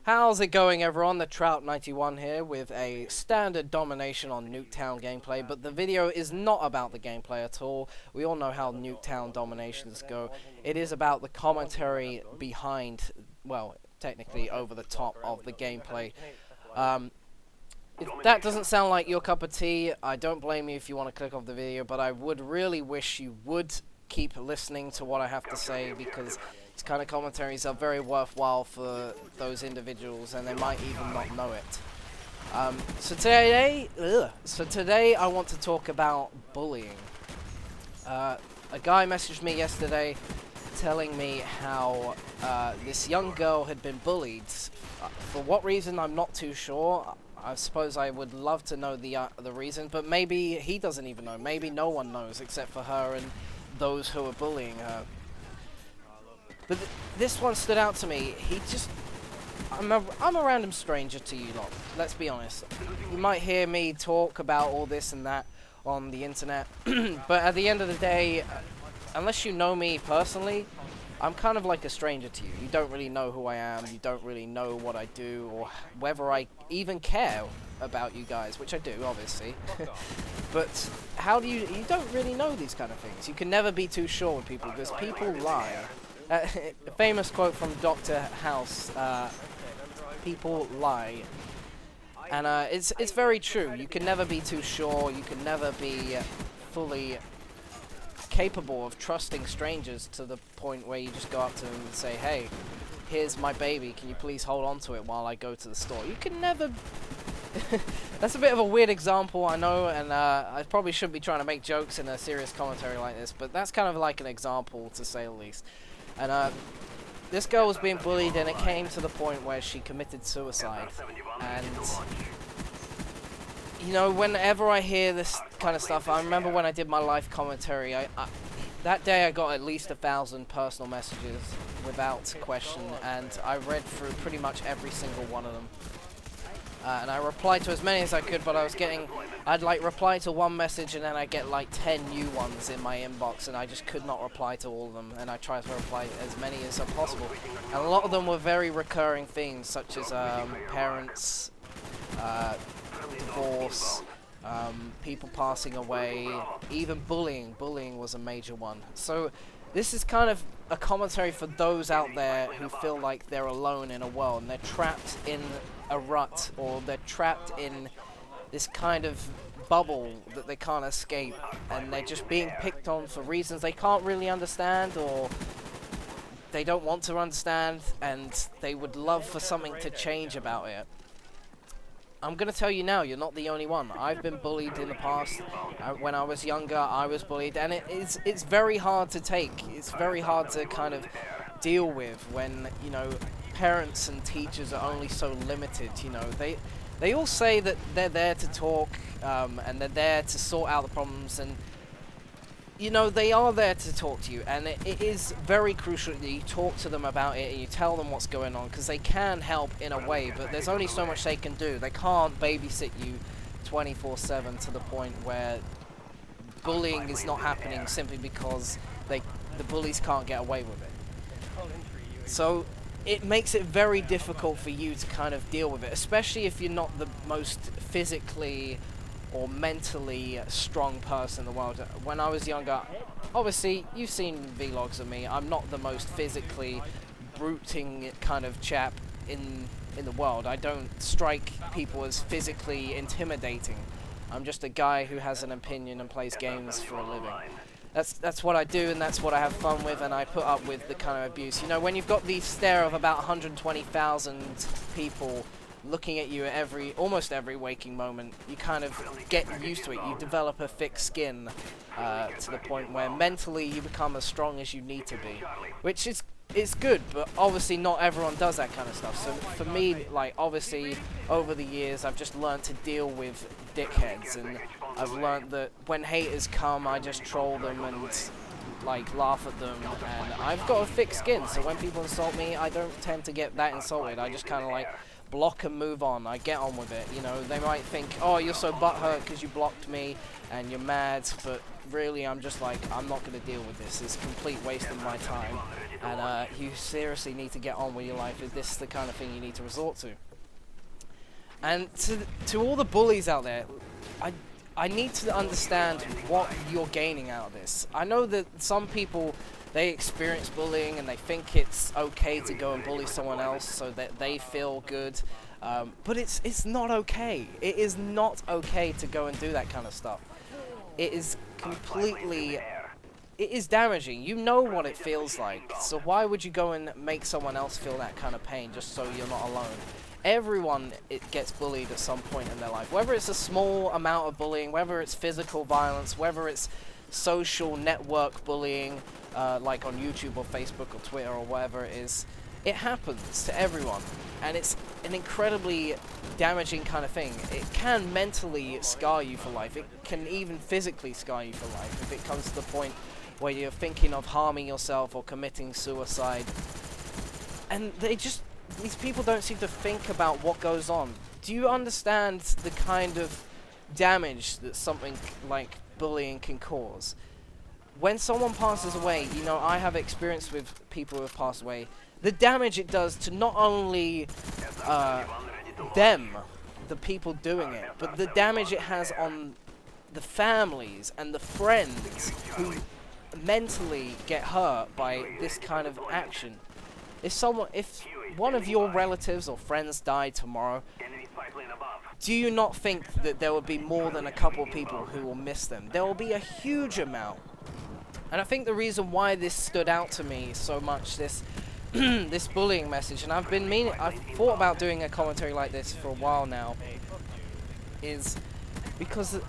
How's it going, everyone? The Trout91 here with a standard domination on Nuketown gameplay, but the video is not about the gameplay at all. We all know how Nuketown dominations go. It is about the commentary behind, well, technically over the top of the gameplay. If that doesn't sound like your cup of tea, I don't blame you if you want to click off the video, but I would really wish you would keep listening to what I have to say, because these kind of commentaries are very worthwhile for those individuals, and they might even not know it. So today I want to talk about bullying. A guy messaged me yesterday telling me how this young girl had been bullied. For what reason, I'm not too sure. I suppose I would love to know the reason, but maybe he doesn't even know. Maybe no one knows except for her and those who are bullying her. But this one stood out to me. I'm a random stranger to you lot, let's be honest. You might hear me talk about all this and that on the internet, but at the end of the day, unless you know me personally, I'm kind of like a stranger to you. You don't really know who I am, you don't really know what I do, or whether I even care about you guys, which I do, obviously. But how do you don't really know these kind of things. You can never be too sure with people, because people lie. A famous quote from Dr. House, people lie. And it's very true. You can never be too sure, you can never be fully capable of trusting strangers to the point where you just go up to them and say, hey, here's my baby, can you please hold on to it while I go to the store? You can never... That's a bit of a weird example, I know, and I probably shouldn't be trying to make jokes in a serious commentary like this, but that's kind of like an example, to say the least. And this girl was being bullied, and it came to the point where she committed suicide. And you know, whenever I hear this kind of stuff, I remember when I did my live commentary, that day I got at least 1,000 personal messages without question, and I read through pretty much every single one of them. And I replied to as many as I could, but I'd like reply to one message and then I'd get like 10 new ones in my inbox, and I just could not reply to all of them, and I tried to reply as many as possible. And a lot of them were very recurring themes, such as parents, divorce, people passing away, even bullying. Bullying was a major one. So this is kind of a commentary for those out there who feel like they're alone in a world, and they're trapped in a rut, or they're trapped in this kind of bubble that they can't escape, and they're just being picked on for reasons they can't really understand, or they don't want to understand, and they would love for something to change about it. I'm gonna tell you now, you're not the only one. I've been bullied in the past. When I was younger, I was bullied, and it's very hard to take. It's very hard to kind of deal with when, you know, parents and teachers are only so limited. You know, they all say that they're there to talk, and they're there to sort out the problems, and you know, they are there to talk to you, and it is very crucial that you talk to them about it and you tell them what's going on, because they can help in a way, but there's only so much they can do. They can't babysit you 24/7 to the point where bullying is not happening simply because the bullies can't get away with it. So it makes it very difficult for you to kind of deal with it, especially if you're not the most physically or mentally strong person in the world. When I was younger, obviously you've seen vlogs of me, I'm not the most physically bruting kind of chap in the world. I don't strike people as physically intimidating. I'm just a guy who has an opinion and plays games for a living. That's what I do, and that's what I have fun with, and I put up with the kind of abuse. You know, when you've got the stare of about 120,000 people looking at you at almost every waking moment, you kind of get used to it. You develop a thick skin to the point where mentally you become as strong as you need to be, which is good, but obviously not everyone does that kind of stuff. So for me, like, obviously over the years I've just learned to deal with dickheads, and I've learned that when haters come, I just troll them and like laugh at them, and I've got a thick skin, so when people insult me, I don't tend to get that insulted. I just kind of like block and move on. I get on with it. You know, they might think, oh, you're so butthurt because you blocked me and you're mad, but really, I'm just like, I'm not going to deal with this. It's a complete waste of my time. And you seriously need to get on with your life. Is this the kind of thing you need to resort to? And to all the bullies out there, I need to understand what you're gaining out of this. I know that some people, they experience bullying and they think it's okay to go and bully someone else so that they feel good. But it's not okay. It is not okay to go and do that kind of stuff. It is completely... It is damaging. You know what it feels like. So why would you go and make someone else feel that kind of pain just so you're not alone? Everyone gets bullied at some point in their life. Whether it's a small amount of bullying, whether it's physical violence, whether it's social network bullying, like on YouTube or Facebook or Twitter or whatever it is, it happens to everyone. And it's an incredibly damaging kind of thing. It can mentally scar you for life. It can even physically scar you for life if it comes to the point where you're thinking of harming yourself or committing suicide. And these people don't seem to think about what goes on. Do you understand the kind of damage that something like bullying can cause? When someone passes away, you know, I have experience with people who have passed away, the damage it does to not only them, the people doing it, but the damage it has on the families and the friends who mentally get hurt by this kind of action. If one of your relatives or friends died tomorrow, do you not think that there will be more than a couple of people who will miss them? There will be a huge amount. And I think the reason why this stood out to me so much, this this bullying message, and I've thought about doing a commentary like this for a while now, is because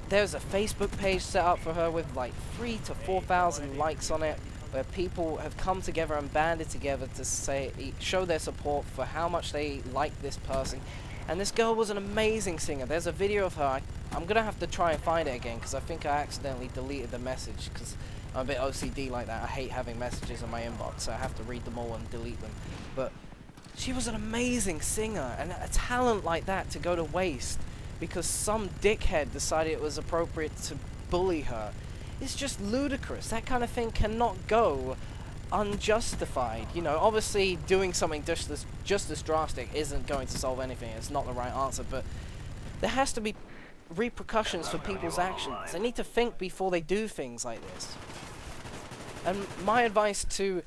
there's a Facebook page set up for her with like 3,000 to 4,000 likes on it, where people have come together and banded together to show their support for how much they like this person. And this girl was an amazing singer. There's a video of her. I'm gonna have to try and find it again because I think I accidentally deleted the message because I'm a bit OCD like that. I hate having messages in my inbox, so I have to read them all and delete them. But she was an amazing singer, and a talent like that to go to waste because some dickhead decided it was appropriate to bully her. It's just ludicrous. That kind of thing cannot go unjustified. You know, obviously doing something just as drastic isn't going to solve anything. It's not the right answer, but there has to be repercussions for people's actions. They need to think before they do things like this. And my advice to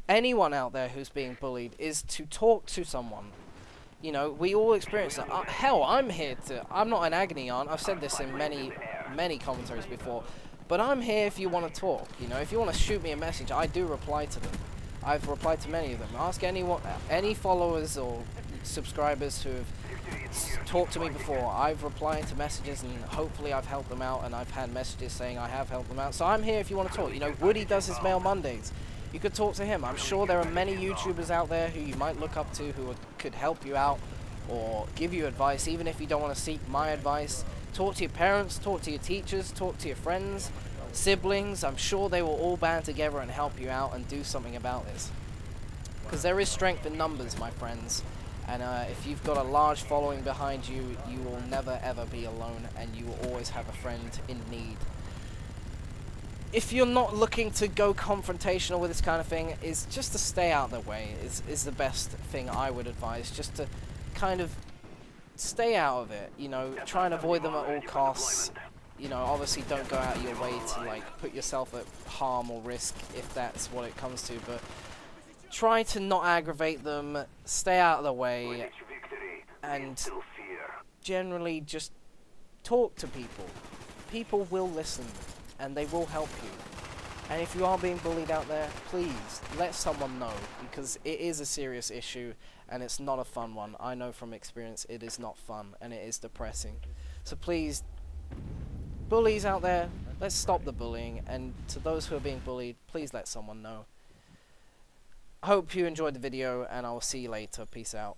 anyone out there who's being bullied is to talk to someone. You know, we all experience that. Hell, I'm not an agony aunt. I've said this in many commentaries before. But I'm here if you want to talk. You know, if you want to shoot me a message, I do reply to them. I've replied to many of them. Ask any followers or subscribers who have talked to me before. I've replied to messages and hopefully I've helped them out, and I've had messages saying I have helped them out. So I'm here if you want to talk. You know, Woody does his Mail Mondays. You could talk to him. I'm sure there are many YouTubers out there who you might look up to who could help you out or give you advice, even if you don't want to seek my advice. Talk to your parents, talk to your teachers, talk to your friends, siblings. I'm sure they will all band together and help you out and do something about this. Because there is strength in numbers, my friends. And if you've got a large following behind you, you will never ever be alone, and you will always have a friend in need. If you're not looking to go confrontational with this kind of thing, is just to stay out of their way is the best thing I would advise. Just to kind of stay out of it, you know, try and avoid them at all costs. You know, obviously don't go out of your way to like put yourself at harm or risk if that's what it comes to, but try to not aggravate them, stay out of the way, and generally just talk to people. People will listen, and they will help you. And if you are being bullied out there, please let someone know, because it is a serious issue and it's not a fun one. I know from experience it is not fun and it is depressing. So please, bullies out there, let's stop the bullying, and to those who are being bullied, please let someone know. I hope you enjoyed the video, and I will see you later. Peace out.